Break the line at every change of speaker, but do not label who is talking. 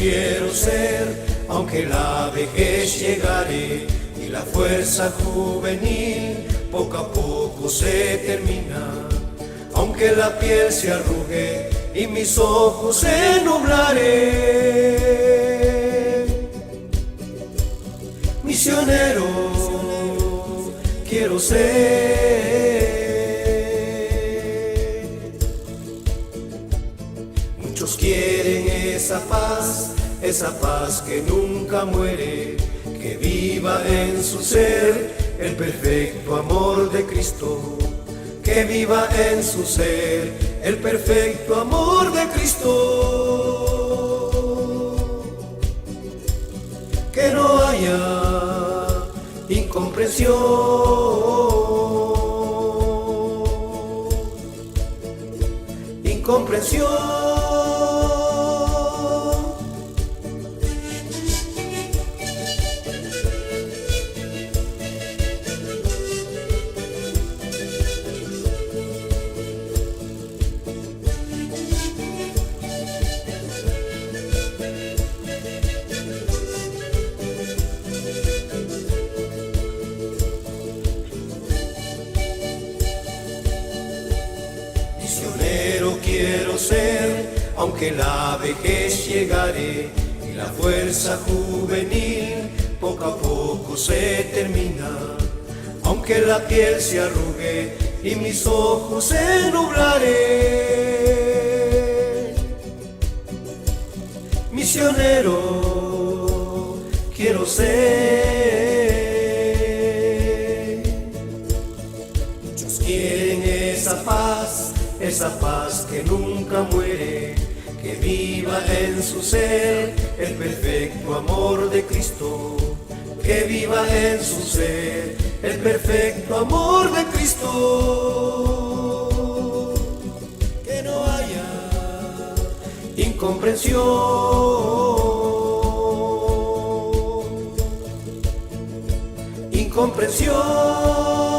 quiero ser, aunque la vejez llegare y la fuerza juvenil poco a poco se termina. Aunque la piel se arrugue y mis ojos se nublare. Misionero quiero ser. Muchos quieren esa paz que nunca muere, que viva en su ser el perfecto amor de Cristo. Que viva en su ser el perfecto amor de Cristo. Que no haya incomprensión, incomprensión. Misionero quiero ser, aunque la vejez llegare y la fuerza juvenil poco a poco se termina. Aunque la piel se arrugue y mis ojos se nublare. Misionero quiero ser. Muchos quieren esa paz que nunca muere, que viva en su ser el perfecto amor de Cristo. Que viva en su ser el perfecto amor de Cristo. Que no haya incomprensión, incomprensión.